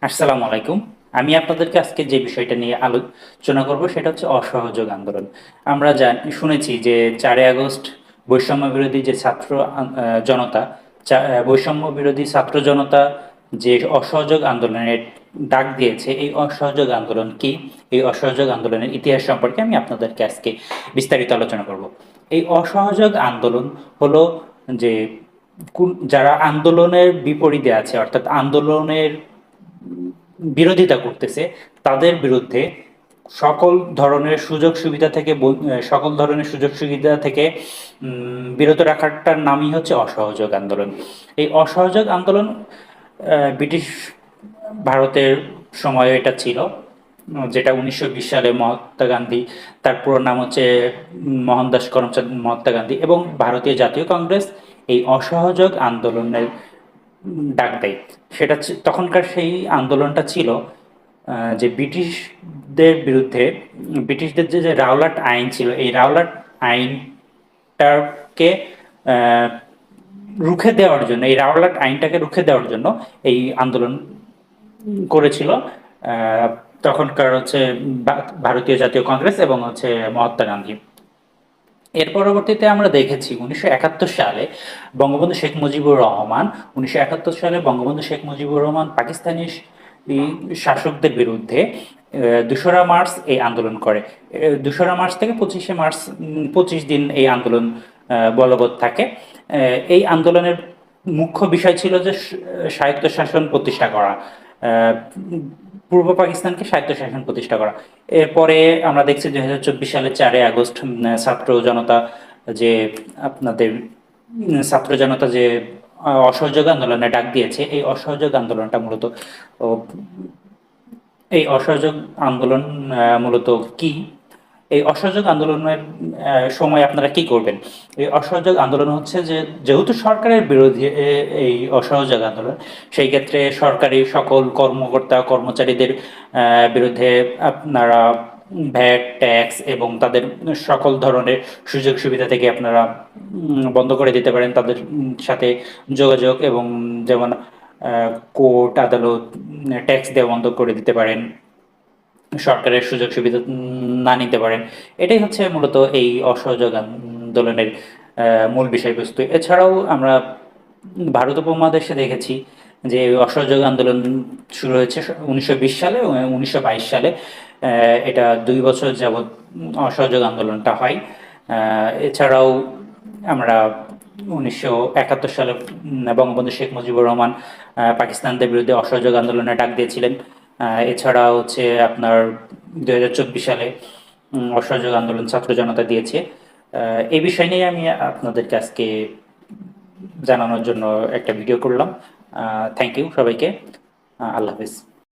আসসালামু আলাইকুম। আমি আপনাদেরকে আজকে যে বিষয়টা নিয়ে আলোচনা করব সেটা হচ্ছে অসহযোগ আন্দোলন। আমরা শুনেছি যে 4ই আগস্ট বৈষম্য বিরোধী যে জনতা, বৈষম্য বিরোধী ছাত্র জনতা যে অসহযোগ আন্দোলনের ডাক দিয়েছে, এই অসহযোগ আন্দোলন কি, এই অসহযোগ আন্দোলনের ইতিহাস সম্পর্কে আমি আপনাদেরকে আজকে বিস্তারিত আলোচনা করব। এই অসহযোগ আন্দোলন হলো যে যারা আন্দোলনের বিপরীতে আছে, অর্থাৎ আন্দোলনের বিরোধিতা করতেছে, তাদের বিরুদ্ধে সকল ধরনের সুযোগ সুবিধা থেকে সকল ধরনের সুযোগ সুবিধা থেকে বিরত রাখাটার নামই হচ্ছে অসহযোগ আন্দোলন। এই অসহযোগ আন্দোলন ব্রিটিশ ভারতের সময় এটা ছিল, যেটা 1920 সালে মহাত্মা গান্ধী, তার পুরো নাম হচ্ছে মোহনদাস করমচাঁদ মহাত্মা গান্ধী এবং ভারতীয় জাতীয় কংগ্রেস এই অসহযোগ আন্দোলনের ডাক দেয়। তখনকার সেই আন্দোলনটা ছিল যে ব্রিটিশদের বিরুদ্ধে, ব্রিটিশদের যে যে রাওলাট আইন ছিল, এই রাওলাট আইনটাকে আহ, রুখে দেওয়ার জন্য, এই রাওলাট আইনটাকে রুখে দেওয়ার জন্য এই আন্দোলন করেছিল আহ, তখনকার হচ্ছে ভারতীয় জাতীয় কংগ্রেস এবং হচ্ছে মহাত্মা গান্ধী। এর পরবর্তীতে আমরা দেখেছি 1971 সালে বঙ্গবন্ধু শেখ মুজিবুর রহমান 1971 সালে বঙ্গবন্ধু শেখ মুজিবুর রহমান পাকিস্তানি শাসকদের বিরুদ্ধে 2রা মার্চ এই আন্দোলন করে। 2রা মার্চ থেকে 25শে মার্চ, 25 দিন এই আন্দোলন বলবৎ থাকে। এই আন্দোলনের মুখ্য বিষয় ছিল যে স্বায়ত্তশাসন প্রতিষ্ঠা করা, আহ, পূর্ব পাকিস্তানকে স্বায়ত্তশাসন প্রতিষ্ঠা করা। এরপরে আমরা দেখছি 2024 সালে 4ই আগস্ট ছাত্র জনতা যে আপনাদের ছাত্র জনতা যে অসহযোগ আন্দোলনে ডাক দিয়েছে, এই অসহযোগ আন্দোলনটা মূলত ও, এই অসহযোগ আন্দোলন মূলত কি, এই অসহযোগ আন্দোলনের সময় আপনারা কি করবেন? এই অসহযোগ আন্দোলন হচ্ছে যে, যেহেতু সরকারের বিরোধী এই অসহযোগ আন্দোলন, সেই ক্ষেত্রে সরকারি সকল কর্মকর্তা কর্মচারীদের বিরুদ্ধে আপনারা ভ্যাট ট্যাক্স এবং তাদের সকল ধরনের সুযোগ সুবিধা থেকে আপনারা বন্ধ করে দিতে পারেন, তাদের সাথে যোগাযোগ এবং যেমন কোর্ট আদালত, ট্যাক্স দেওয়া বন্ধ করে দিতে পারেন, সরকারের সুযোগ সুবিধা না নিতে পারেন। এটাই হচ্ছে মূলত এই অসহযোগ আন্দোলনের মূল বিষয়বস্তু। এছাড়াও আমরা ভারত উপমহাদেশে দেখেছি যে এই অসহযোগ আন্দোলন শুরু হয়েছে 1920 সালে এবং 1922 সালে। এটা 2 বছর যাবৎ অসহযোগ আন্দোলনটা হয়। এছাড়াও আমরা 1971 সালে বঙ্গবন্ধু শেখ মুজিবুর রহমান পাকিস্তানদের বিরুদ্ধে অসহযোগ আন্দোলনে ডাক দিয়েছিলেন। এছাড়া হচ্ছে আপনার 2024 সালে অসহযোগ আন্দোলন ছাত্র জনতা দিয়েছে। এই বিষয় নিয়ে আমি আপনাদেরকে আজকে জানানোর জন্য একটা ভিডিও করলাম। থ্যাংক ইউ সবাইকে। আল্লাহ হাফিজ।